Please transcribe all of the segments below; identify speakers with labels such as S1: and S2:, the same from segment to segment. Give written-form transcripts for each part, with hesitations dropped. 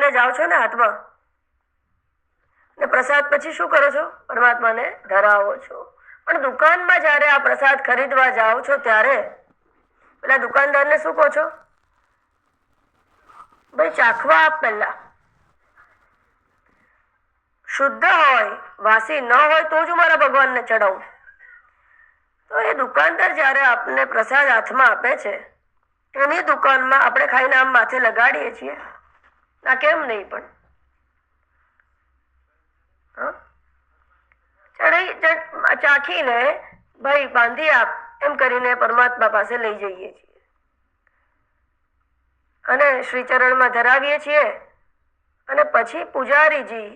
S1: લઈને જાઓ છો ને હાથમાં, ને પ્રસાદ પછી શું કરો છો? પરમાત્માને ધરાવો છો. પણ દુકાનમાં જ્યારે આ પ્રસાદ ખરીદવા જાઓ છો ત્યારે પેલા દુકાનદારને શું કહો છો? ભાઈ ચાખવા આપ, પહેલા શુદ્ધ હોય, વાસી ન હોય તો જ મારા ભગવાનને ચડાવું. તો એ દુકાનદાર જ્યારે આપને પ્રસાદ હાથમાં આપે છે, એની દુકાનમાં આપણે ખાઈને આમ માથે લગાડીએ છીએ ના, કેમ નહીં? પણ ચાખીને ભાઈ બાંધી આપ એમ કરીને પરમાત્મા પાસે લઈ જઈએ છીએ અને શ્રીચરણમાં ધરાવીએ છીએ. અને પછી પૂજારીજી,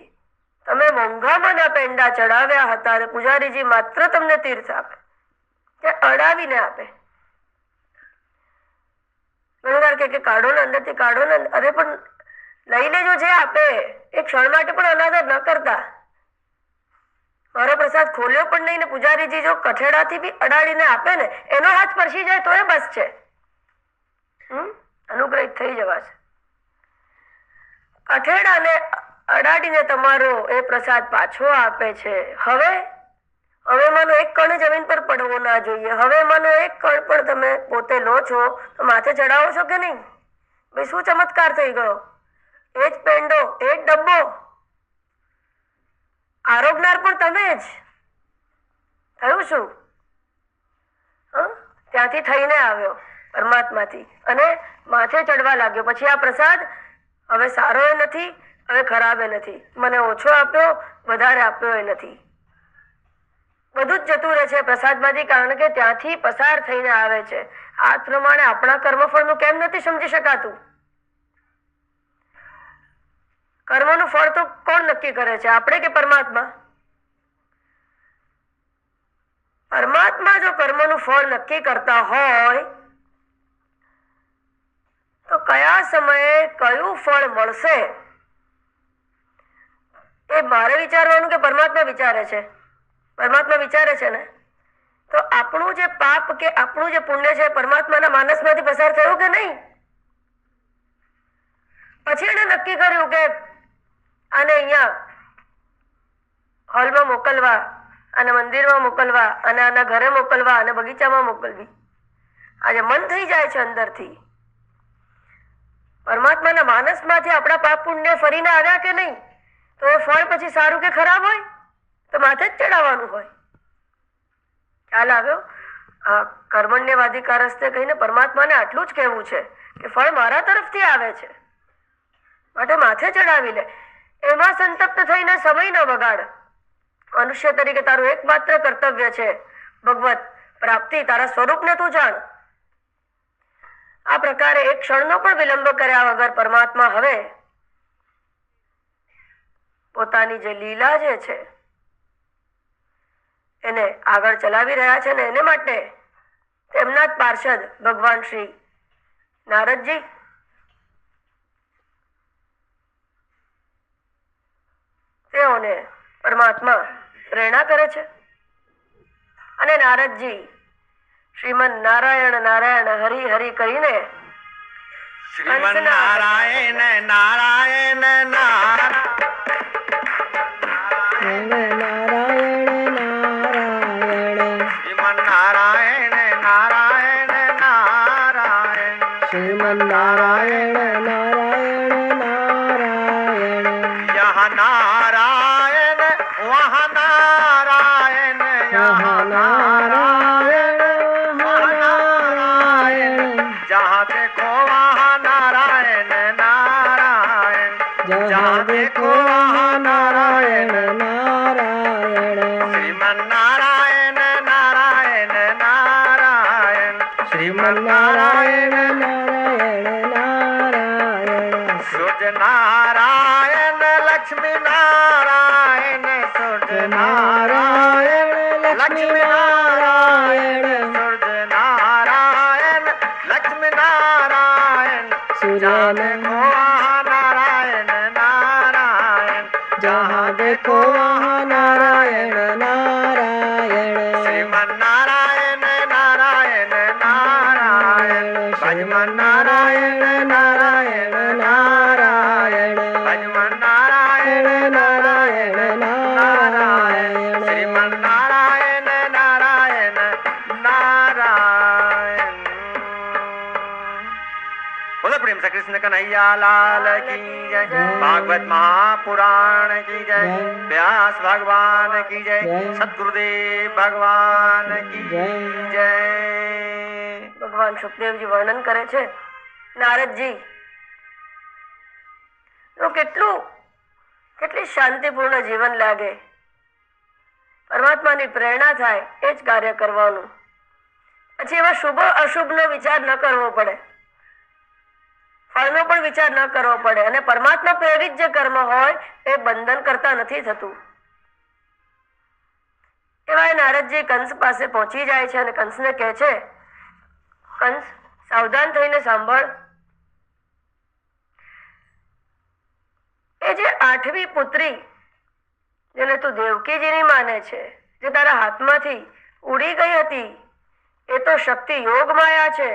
S1: તમે મોંઘામાંના પેંડા ચડાવ્યા હતા અને પૂજારીજી માત્ર તમને તીર્થ આપે, કે અડાવીને આપે. ઘણી વાર કે કાઢો ને અંદરથી, કાઢો ને. અરે પણ લઈ લેજો, જે આપે એક ક્ષણ માટે પણ અનાદર ન કરતા. મારો પ્રસાદ ખોલ્યો પણ નહીં ને પૂજારીજી જો કઠેડાથી બી અડાડીને આપે ને, એનો હાથ સ્પર્શી જાય તો એ બસ છે, અનુગ્રહિત થઈ જવા છે. કઠેડાને અડાડીને તમારો એ પ્રસાદ પાછો આપે છે. હવે માનો એક કણ જમીન પર પડવો ના જોઈએ. હવે માનો એક કણ પણ તમે પોતે લો છો તો માથે ચડાવો છો કે નહીં? ભાઈ શું ચમત્કાર થઈ ગયો! એ જ પેંડો, એ જ ડબ્બો, આરોગનાર પણ તમે જ. થયું શું? ત્યાંથી થઈને આવ્યો પરમાત્માથી અને માથે ચડવા લાગ્યો. પછી આ પ્રસાદ હવે સારો એ નથી, હવે ખરાબ એ નથી, મને ઓછો આપ્યો, વધારે આપ્યો એ નથી, બધું જ જતું રહે છે પ્રસાદમાંથી, કારણ કે ત્યાંથી પસાર થઈને આવે છે. આ પ્રમાણે આપણા કર્મફળનું કેમ નથી સમજી શકાતું? કર્મનું ફળ તો કોણ નક્કી કરે છે, આપણે કે પરમાત્મા? પરમાત્મા જો કર્મનું ફળ નક્કી કરતા હોય તો કયા સમયે કયું ફળ મળશે એ મારે વિચારવાનું કે પરમાત્મા વિચારે છે? પરમાત્મા વિચારે છે ને. તો આપણું જે પાપ કે આપણું જે પુણ્ય છે પરમાત્માના માનસમાંથી પસાર થયું કે નહીં? પછી એને નક્કી કર્યું કે આને અહીંયા હોલમાં મોકલવા, અને મંદિરમાં મોકલવા, અને આના ઘરે મોકલવા, અને બગીચામાં મોકલવી. આજે મન થઈ જાય છે અંદરથી. પરમાત્માના માનસમાંથી આપણા પાપ પુણ્ય ફરીને આવ્યા કે નહીં? તો એ ફળ પછી સારું કે ખરાબ હોય તો માથે જ ચડાવવાનું હોય. ખ્યાલ આવ્યો? કર્મણ્યવાધિકારસ્તે કહીને પરમાત્માને આટલું જ કહેવું છે કે ફળ મારા તરફથી આવે છે, માટે માથે ચડાવી લે. એમાં સંતપ્ત થઈને સમય ન બગાડ. મનુષ્ય તરીકે તારું એકમાત્ર કર્તવ્ય છે ભગવત પ્રાપ્તિ, તારા સ્વરૂપને તું જાણ. આ પ્રકારે એક ક્ષણનો પણ વિલંબ કર્યા વગર પરમાત્મા હવે પોતાની જે લીલા જે છે એને આગળ ચલાવી રહ્યા છે ને એને માટે તેમના જ પાર્ષદ ભગવાન શ્રી નારદજી તેઓને પરમાત્મા પ્રેરણા કરે છે. અને નારદજી શ્રીમન નારાયણ નારાયણ હરિ હરિ કરીને
S2: શ્રીમન નારાયણ નારાયણ નારાયણ શ્રીમન નારાયણ નારાયણ નારાયણ
S3: શ્રીમન નારાયણ નારાયણ નારાયણ
S2: યહ નારાયણ વહ નારાયણ યહ નારાયણ વહ નારાયણ જहाँ देखो वहाँ नारायण नारायण जहाँ देखो वहाँ नारायण
S3: નારાયણ
S2: श्रीमन नारायण नारायण नारायण
S3: શ્રીમન નારાયણ નારાયણ નારાયણ
S2: सूर्य नारायण लक्ष्मी नारायण सूर्य नारायण लक्ष्मी नारायण सूर्य नारायण लक्ष्मी नारायण जहाँ देखो वहाँ नारायण नारायण
S3: जहाँ देखो वहाँ नारायण नारायण
S2: श्रीमन नारायण नारायण नारायण
S3: श्रीमन नारायण नारायण नारायण
S2: कृष्ण कन्हैया लाल की जय भागवत महापुराण की जय व्यास भगवान की जय सदगुरुदेव भगवान की जय
S1: ભગવાન સુખદેવજી વર્ણન કરે છે નારદજી કેટલી શાંતિપૂર્ણ જીવન લાગે, પરમાત્માની પ્રેરણા થાય એ જ કાર્ય કરવાનું. પછી એવા શુભ અશુભનો વિચાર ન કરવો પડે, ફળનો પણ વિચાર ન કરવો પડે, અને પરમાત્મા પ્રેરિત જે કર્મ હોય એ બંધન કરતા નથી થતું. એવા નારદજી કંસ પાસે પહોંચી જાય છે અને કંસને કહે છે, કંસ સાવધાન થઈને સાંભળ, એ જે 8મી પુત્રી જેને તું દેવકીજીની માને છે, જે તારા હાથમાંથી ઉડી ગઈ હતી, એ તો શક્તિ યોગ માયા છે.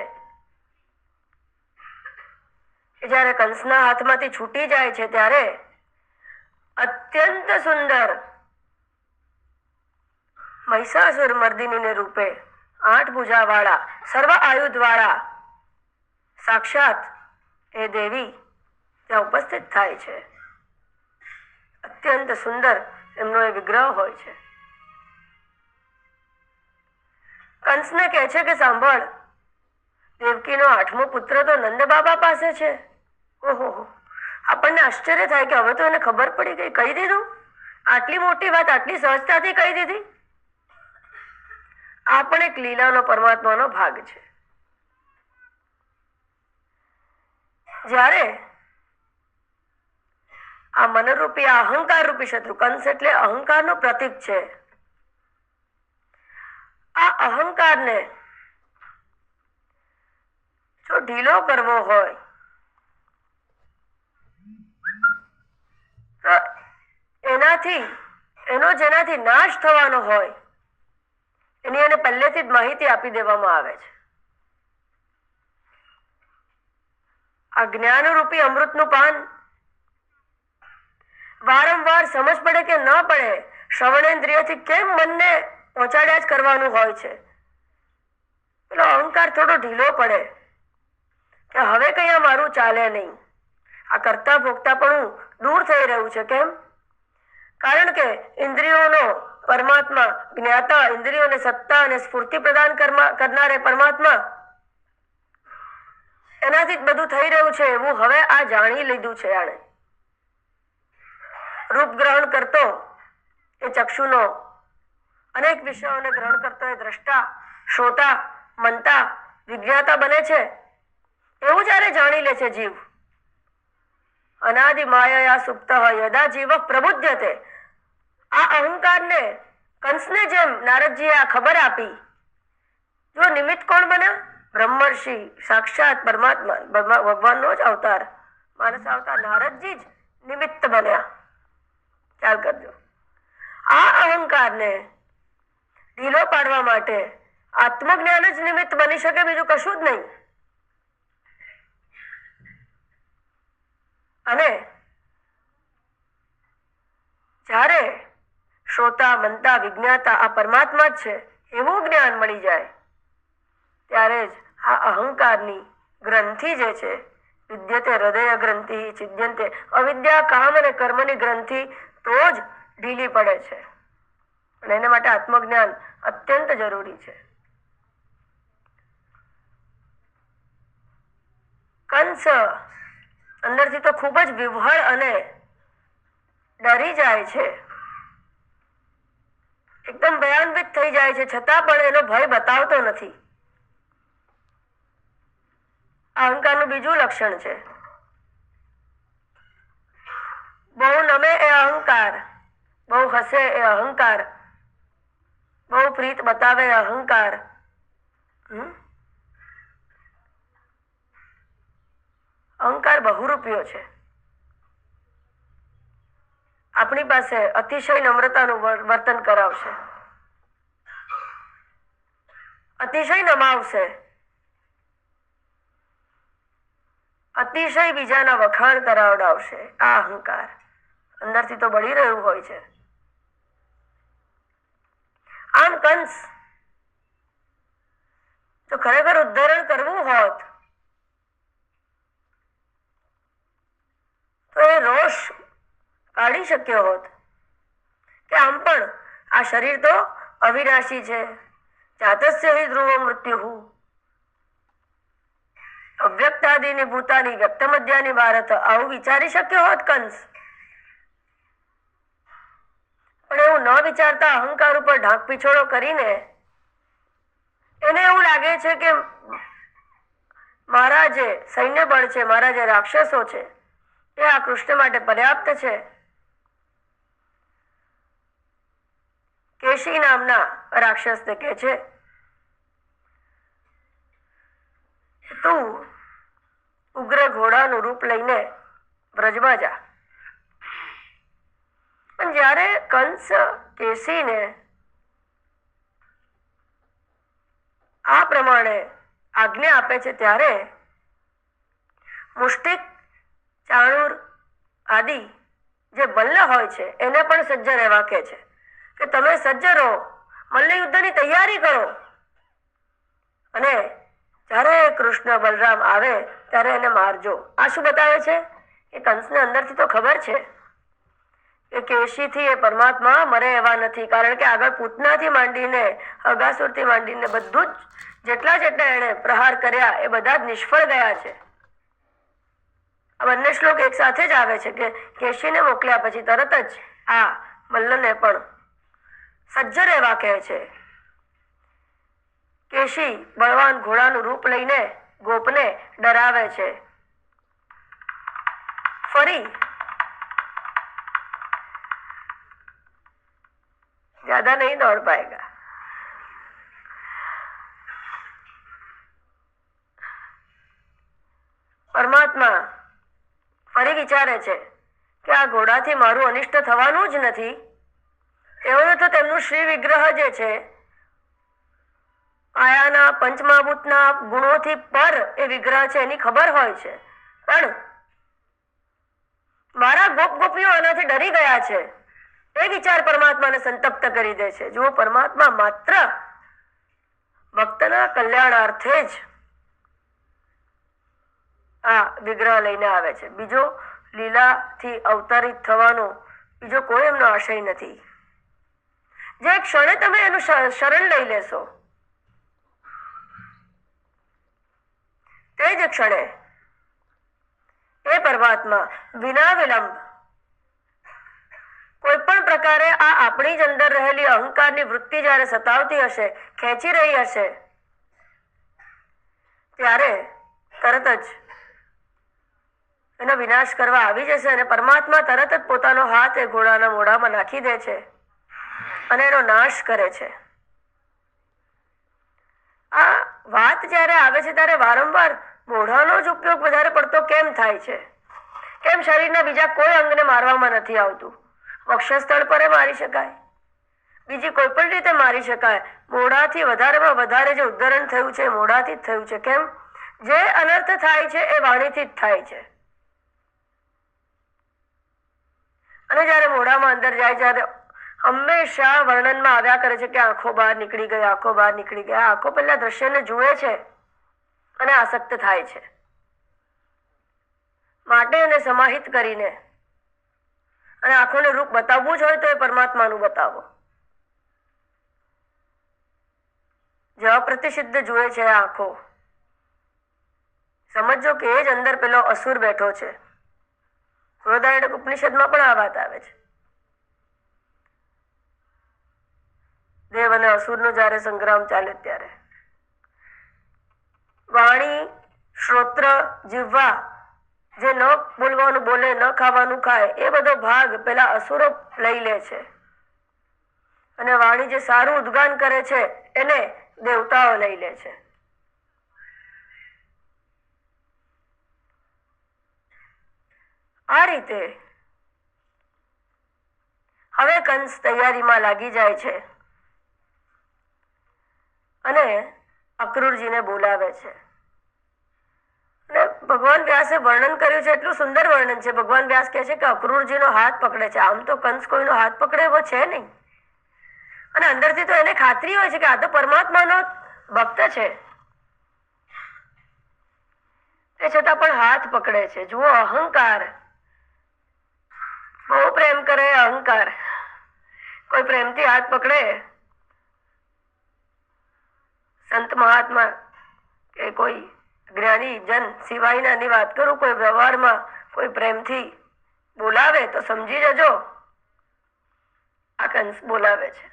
S1: જ્યારે કંસના હાથમાંથી છૂટી જાય છે ત્યારે અત્યંત સુંદર મહિષાસુર મર્દિનીને રૂપે 8 ભુજાવાળા સર્વ આયુધવાળા સાક્ષાત એ દેવી ત્યાં ઉપસ્થિત થાય છે. અત્યંત સુંદર એમનો એ વિગ્રહ હોય છે. કંસને કહે છે કે સાંભળ, દેવકીનો 8મો પુત્ર તો નંદ બાબા પાસે છે. ઓહો, આપણને આશ્ચર્ય થાય કે હવે તો એને ખબર પડી ગઈ, કહી દીધું, આટલી મોટી વાત આટલી સહજતાથી કહી દીધી. આ પણ એક લીલાનો પરમાત્માનો ભાગ છે. જ્યારે આ મનરૂપી આ અહંકાર રૂપી શત્રુ, કંસ એટલે અહંકારનું પ્રતીક છે, આ અહંકારને જો ઢીલો કરવો હોય તો જેનાથી નાશ થવાનો હોય એની એને પહેલેથી જ માહિતી આપી દેવામાં આવે છે. આ જ્ઞાનરૂપી અમૃતનું પાન વારંવાર સમજ પડે કે ન પડે, શ્રવણેન્દ્રિયથી કેમ મનને પહોંચાડ્યા જ કરવાનું હોય છે. પેલો અહંકાર થોડો ઢીલો પડે કે હવે કઈ આ મારું ચાલે નહીં, આ કરતા ભોગતા પણ દૂર થઈ રહ્યું છે. કેમ? કારણ કે ઇન્દ્રિયોનો પરમાત્મા જ્ઞાતા, ઇન્દ્રિયોને સત્તા અને સ્ફૂર્તિ પ્રદાન કરનારે પરમાત્મા, એનાથી જ બધું થઈ રહ્યું છે એવું હવે આ જાણી લીધું છે. આણે રૂપ ગ્રહણ કરતો એ ચક્ષુનો, અનેક વિષયોને ગ્રહણ કરતો એ દ્રષ્ટા, શ્રોતા, મંતા, વિજ્ઞાતા બને છે. એવું જયારે જાણી લે છે જીવ, અનાદિ માયયા સુપ્ત યદા જીવ પ્રબુધ્યતે, આ અહંકારને કંસને જેમ નારદજીએ આ ખબર આપી, જો નિમિત્ત કોણ બન્યા? બ્રહ્મર્ષિ, સાક્ષાત પરમાત્મા, ભગવાનનો જ અવતાર, માનસ અવતાર નારદજી જ નિમિત્ત બન્યા. ખ્યાલ કરજો, આ અહંકારને ઢીલો પાડવા માટે આત્મજ્ઞાન જ નિમિત્ત બની શકે, બીજું કશું જ નહીં. અને જ્યારે શ્રોતા, મંતા, વિજ્ઞાતા આ પરમાત્મા જ છે એવું જ્ઞાન મળી જાય ત્યારે જ આ અહંકારની ગ્રંથિ જે છે, વિદ્યતે હૃદય ગ્રંથિ છિદ્યંતે, અવિદ્યા, કામ અને કર્મની ગ્રંથિ તો જ ઢીલી પડે છે. અને એના માટે આત્મજ્ઞાન અત્યંત જરૂરી છે. કંસ અંદરથી તો ખૂબ જ વિવહળ અને ડરી જાય છે, એકદમ ભયાન્વિત થઈ જાય છે, છતાં પણ એનો ભય બતાવતો નથી. અહંકારનું બીજું લક્ષણ છે, બહુ નમે એ અહંકાર, બહુ હસે એ અહંકાર, બહુ પ્રીત બતાવે એ અહંકાર. અહંકાર બહુરૂપિયો છે. આપણી પાસે અતિશય નમ્રતાનું વર્તન કરાવશે, અતિશય નમાવશે, અતિશય બીજાના વખાણ કરાવડાવશે. આ અહંકાર અંદરથી તો બળી રહ્યું હોય છે. આમ કંસ જો ખરેખર ઉદ્ધારણ કરવું હોત દોષ કાઢી શક્યો હોત કે આમ પણ આ શરીર તો અવિનાશી છે, જાતસ્ય હિ ધ્રુવ મૃત્યુ, અવ્યક્તાદિની ભૂતાની વ્યક્ત મધ્યાની ભારત, આવું વિચારી શક્યો હોત કંસ. પણ એવું ન વિચારતા અહંકાર ઉપર ઢાંક પીછોડો કરીને એને એવું લાગે છે કે મારા જે સૈન્ય બળ છે, મારા જે રાક્ષસો છે એ આ કૃષ્ણ માટે પર્યાપ્ત છે. કેશી નામના રાક્ષસને કહે છે તું ઉગ્ર ઘોડાનું રૂપ લઈને વ્રજમાં જા. પણ જ્યારે કંસ કેસીને આ પ્રમાણે આજ્ઞા આપે છે ત્યારે મુષ્ટિક, ચાણૂર આદિ જે મલ્લ હોય છે એને પણ સજ્જ રહેવા કહે છે કે તમે સજ્જ રહો, મલ્લ યુદ્ધની તૈયારી કરો. અને જ્યારે કૃષ્ણ બલરામ આવે ત્યારે એને મારજો. આ શું બતાવે છે કે કંસને અંદરથી તો ખબર છે કે કેશીથી એ પરમાત્મા મરે એવા નથી, કારણ કે આગળ પૂતનાથી માંડીને અગાસુરથી માંડીને બધું જ જેટલા એને પ્રહાર કર્યા એ બધા જ નિષ્ફળ ગયા છે. આ બંને શ્લોક એક સાથે જ આવે છે કે કેશીને મોકલ્યા પછી તરત જ આ મલ્લને પણ સજ્જ રહેવા કહે છે. કેશી બળવાન ઘોડાનું રૂપ લઈને ગોપને ડરાવે છે. ફરી ज्यादा नहीं दौड़ पाएगा. પરમાત્મા ફરી વિચારે છે કે આ ઘોડાથી મારું અનિષ્ટ થવાનું જ નથી. તેઓને તો તેમનું શ્રી વિગ્રહ જે છે આયાના પંચમહાભૂતના ગુણોથી પર એ વિગ્રહ છે એની ખબર હોય છે, પણ મારા ગોપ ગોપીઓ આનાથી ડરી ગયા છે એ વિચાર પરમાત્માને સંતપ્ત કરી દે છે. જો પરમાત્મા માત્ર ભક્તના કલ્યાણાર્થે જ આ વિગ્રહ લઈને આવે છે, બીજો લીલાથી અવતરિત થવાનો બીજો કોઈ એમનો આશય નથી. જે ક્ષણે તમે એનું શરણ લઈ લેશો તે જ ક્ષણે એ પરમાત્મા વિના વિલંબ કોઈ પણ પ્રકારે આ આપણી જ અંદર રહેલી અહંકારની વૃત્તિ જ્યારે સતાવતી હશે, ખેંચી રહી હશે, ત્યારે તરત જ એનો વિનાશ કરવા આવી જશે અને પરમાત્મા તરત જ પોતાનો હાથ એ ઘોડાના મોઢામાં નાખી દે છે અને એનો નાશ કરે છે. આ વાત જ્યારે આવે છે ત્યારે વારંવાર મોઢાનો જ ઉપયોગ વધારે પડતો કેમ થાય છે? કેમ શરીરના બીજા કોઈ અંગને મારવામાં નથી આવતું? વક્ષસ્થળ પર મારી શકાય, બીજી કોઈ પણ રીતે મારી શકાય. મોઢાથી વધારેમાં વધારે જે ઉદ્ધરણ થયું છે મોઢાથી જ થયું છે. કેમ? જે અનર્થ થાય છે એ વાણીથી જ થાય છે. અને જ્યારે મોઢામાં અંદર જાય ત્યારે હંમેશા વર્ણનમાં આવ્યા કરે છે કે આંખો બહાર નીકળી ગઈ, આંખો બહાર નીકળી ગઈ. આંખો પહેલા દ્રશ્યને જુએ છે અને આસક્ત થાય છે, માટે એને સમાહિત કરીને અને આંખોને રૂપ બતાવવું જ હોય તો એ પરમાત્માનું બતાવો. જે અપ્રતિષિદ્ધ જુએ છે આંખો, સમજો કે એ જ અંદર પેલો અસુર બેઠો છે. બૃહદારણ્યક ઉપનિષદમાં પણ આ વાત આવે છે. દેવ અને અસુરનો જ્યારે સંગ્રામ ચાલે ત્યારે વાણી, શ્રોત્ર, જીહ્વા જે ન બોલવાનું બોલે, ન ખાવાનું ખાય, એ બધો ભાગ પેલા અસુરો લઈ લે છે અને વાણી જે સારું ઉદ્ગાન કરે છે એને દેવતાઓ લઈ લે છે. આ રીતે હવે કંસ તૈયારીમાં લાગી જાય છે અને અક્રૂરજીને બોલાવે છે. અને ભગવાન વ્યાસે વર્ણન કર્યું છે, એટલું સુંદર વર્ણન છે. ભગવાન વ્યાસ કહે છે કે અક્રૂરજીનો હાથ પકડે છે. આમ તો કંસ કોઈનો હાથ પકડે એવો છે નહીં, અને અંદરથી તો એને ખાતરી હોય છે કે આ તો પરમાત્માનો ભક્ત છે, તે છતાં પણ હાથ પકડે છે. જુઓ અહંકાર બહુ પ્રેમ કરે અહંકાર. કોઈ પ્રેમથી હાથ પકડે, સંત મહાત્મા કે કોઈ જ્ઞાની જન સિવાયનાની વાત કરું, કોઈ વ્યવહારમાં કોઈ પ્રેમથી બોલાવે તો સમજી જજો આ કંસ બોલાવે છે.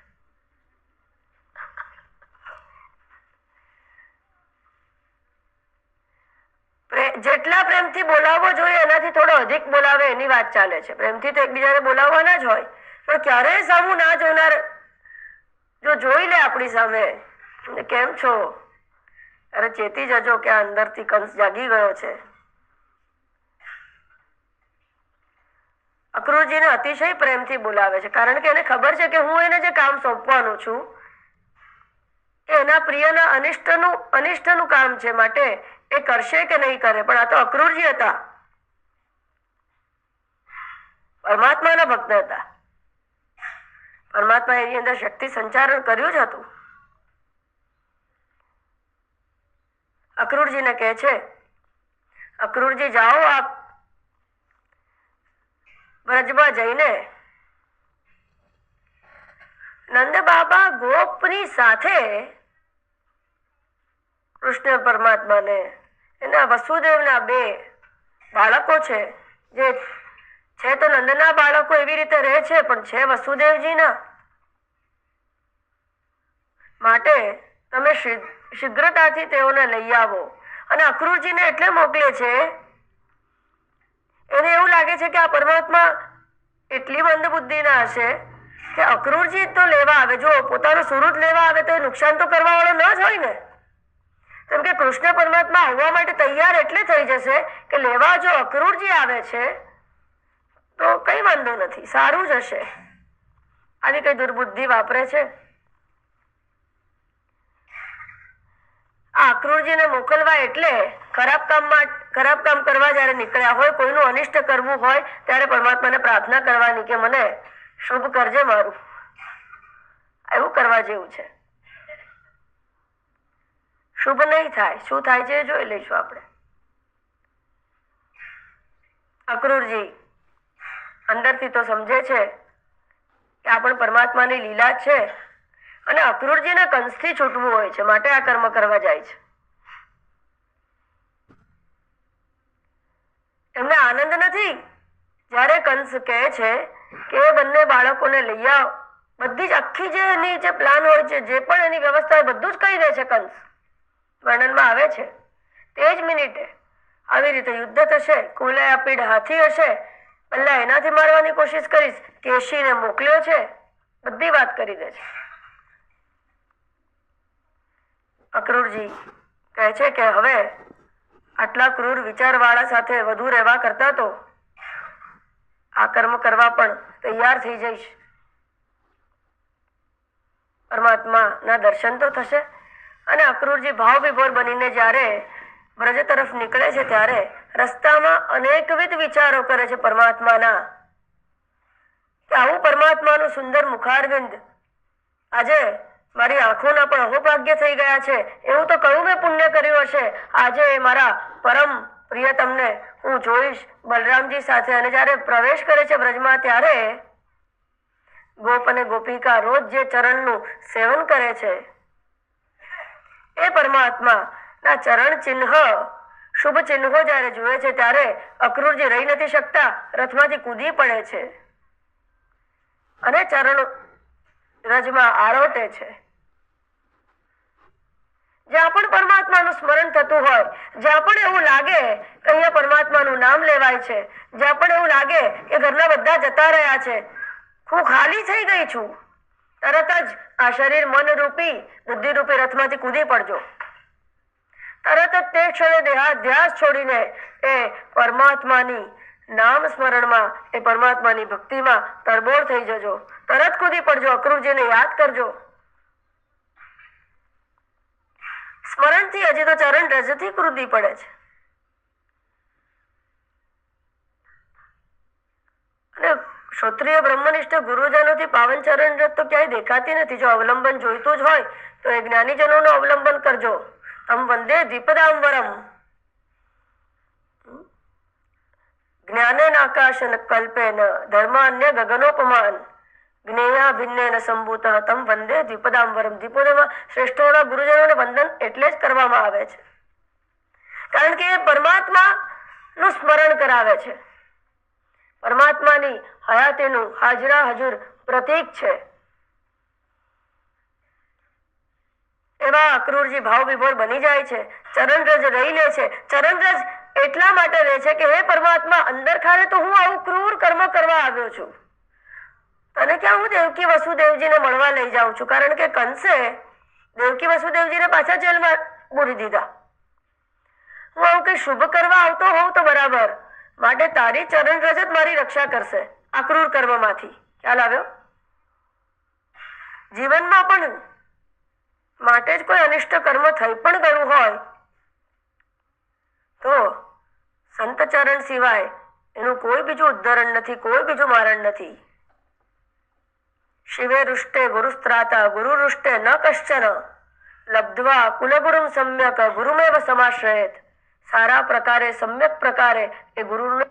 S1: જેટલા પ્રેમથી બોલાવવો જોઈએ એનાથી થોડો અધિક બોલાવે એની વાત ચાલે છે. પ્રેમથી તો એકબીજાને બોલાવવાના જ હોય, પણ ક્યારેય સામું ના જોનાર જો જોઈ લે આપણી સામે, કેમ છો, અરે ચેતી જજો કે આ અંદરથી કંસ જાગી ગયો છે. અક્રૂરજીને અતિશય પ્રેમથી બોલાવે છે, કારણ કે એને ખબર છે કે હું એને જે કામ સોંપવાનું છું એ એના પ્રિયના અનિષ્ટનું કામ છે, માટે એ કરશે કે નહીં કરે. પણ આ તો અક્રૂરજી હતા, પરમાત્માના ભક્ત હતા. પરમાત્મા એની અંદર શક્તિ સંચારણ કર્યું જ હતું. અક્રૂરજીને કહે છે, અક્રૂરજી જાઓ આપ વ્રજમાં જઈને નંદ બાબા ગોપની સાથે કૃષ્ણ પરમાત્માને એના વસુદેવના 2 બાળકો છે, જે છે તો નંદના બાળકો એવી રીતે રહે છે પણ છે વસુદેવજીના, માટે તમે શીઘ્રતાથી તેઓને લઈ આવો. અને અક્રૂરજીને એટલે મોકલે છે, એને એવું લાગે છે કે આ પરમાત્મા એટલી મંદ બુદ્ધિના હશે કે અક્રૂરજી તો લેવા આવે, જો પોતાનું સુરત લેવા આવે તો એ નુકસાન તો કરવા વાળો ન જ હોય ને. કેમ કે કૃષ્ણ પરમાત્મા આવવા માટે તૈયાર એટલે થઈ જશે કે લેવા જો અક્રૂરજી આવે છે તો કઈ વાંધો નથી, સારું જ હશે. આવી કઈ દુર્બુદ્ધિ વાપરે છે. આ અક્રૂરજીને મોકલવા એટલે ખરાબ કામ કરવા જયારે નીકળ્યા હોય, કોઈનું અનિષ્ટ કરવું હોય ત્યારે પરમાત્માને પ્રાર્થના કરવાની કે મને શુભ કરજે મારું. એવું કરવા જેવું છે. શુભ નહીં થાય, શું થાય છે જોઈ લઈશું આપણે. અક્રૂરજી અંદરથી તો સમજે છે કે આ પણ પરમાત્માની લીલા છે, અને અક્રૂરજીને કંસથી છૂટવું હોય છે, માટે આ કર્મ કરવા જાય છે. એમને આનંદ નથી જ્યારે કંસ કહે છે કે એ બંને બાળકોને લઈ આવ. બધી જ આખી જે એની જે પ્લાન હોય છે, જે પણ એની વ્યવસ્થા હોય, બધું જ કહી દે છે કંસ. વર્ણનમાં આવે છે તે જ મિનિટે આવી રીતે યુદ્ધ થશે, કુલે પીડ હાથી હશે, પહેલા એનાથી મારવાની કોશિશ કરીશ, કેશીને મોકલ્યો છે, બધી વાત કરી દે છે. અક્રૂરજી કહે છે કે હવે આટલા ક્રૂર વિચારવાળા સાથે વધુ રહેવા કરતા તો આ કર્મ કરવા પણ તૈયાર થઈ જઈશ. પરમાત્માના દર્શન તો થશે. અને અક્રૂરજી ભાવ વિભોર બનીને જ્યારે વ્રજ તરફ નીકળે છે ત્યારે રસ્તામાં અનેકવિધ વિચારો કરે છે પરમાત્માના, કે આવું પરમાત્માનું સુંદર મુખારવિંદ આજે મારી આંખોના પણ અહોભાગ્ય થઈ ગયા છે. એવું તો કયું મેં પુણ્ય કર્યું હશે, આજે મારા પરમ પ્રિયતમને હું જોઈશ બલરામજી સાથે. અને જ્યારે પ્રવેશ કરે છે વ્રજમાં ત્યારે ગોપ અને ગોપિકા રોજ જે ચરણનું સેવન કરે છે એ પરમાત્માના ચરણ ચિહ્ન, શુભ ચિહ્નો જ્યારે જુએ છે ત્યારે અક્રૂરજી રહી નથી શકતા, રથમાંથી કૂદી પડે છે અને ચરણ રજમાં આરોટે છે. જ્યાં પણ પરમાત્માનું સ્મરણ થતું હોય, જ્યાં પણ એવું લાગે કે અહીંયા પરમાત્માનું નામ લેવાય છે, જ્યાં પણ એવું લાગે કે ઘરના બધા જતા રહ્યા છે, હું ખાલી થઈ ગઈ છું, તરત જ આ શરીર મન રૂપી બુદ્ધિ રૂપી રથમાંથી કૂદી પડજો. તરત જ તે ક્ષણે દેહાધ્યાસ છોડીને એ પરમાત્માની નામ સ્મરણમાં, એ પરમાત્માની ભક્તિમાં તરબોળ થઈ જજો. તરત કૂદી પડજો, અક્રૂરજીને યાદ કરજો. સ્મરણથી હજી તો ચરણ રજથી કૂદી પડે છે. અને ક્ષત્રિય બ્રહ્મનિષ્ઠ ગુરુજનોથી પાવન ચરણ રજ તો ક્યાંય દેખાતી નથી. જો અવલંબન જોઈતું જ હોય તો એ જ્ઞાનીજનોનું અવલંબન કરજો. તમ વંદે દ્વિપદાંબરમ. જ્ઞાનેન આકાશન કલ્પેન ધર્માન્ય ગગનોપમાન જ્ઞેયા ભિન્નેન સંભૂત તમ વંદે દ્વિપદાંબરમ. દ્વિપદમાં શ્રેષ્ઠોના ગુરુજનોને વંદન એટલે જ કરવામાં આવે છે, કારણ કે એ પરમાત્મા નું સ્મરણ કરાવે છે, પરમાત્માની હયાતીનું હાજરા હજુર પ્રતીક છે. એવા અક્રૂરજી ભાવ વિભોર બની જાય છે, ચરણરજ રહી લે છે. ચરણરજ એટલા માટે રહે છે કે હે પરમાત્મા, અંદર ખાને તો હું આવું ક્રૂર કર્મ કરવા આવ્યો છું, અને ક્યાં હું દેવકી વસુદેવજીને મળવા લઈ જાઉં છું, કારણ કે કંસે દેવકી વસુદેવજીને પાછા જેલમાં પૂરી દીધા. હું આવું કઈ શુભ કરવા આવતો હોઉં તો બરાબર, માટે તારી ચરણરજ જ મારી રક્ષા કરશે આ ક્રૂર કર્મમાંથી. ખ્યાલ આવ્યો? જીવનમાં પણ માટે જ કોઈ અનિષ્ટ કર્મ થઈ પણ ગયું હોય તો સંત ચરણ સિવાય એનું કોઈ બીજું ઉદ્ધરણ નથી, કોઈ બીજું મારણ નથી. શિવે રુષ્ટે ગુરુસ્ત્રાતા ગુરુ રુષ્ટે ન કશ્ચન લબ્ધ્વા કુલગુરુમ સમ્યક ગુરુમેવ સમાશ્રયેત. સારા પ્રકારે સમ્યક પ્રકારે એ ગુરુને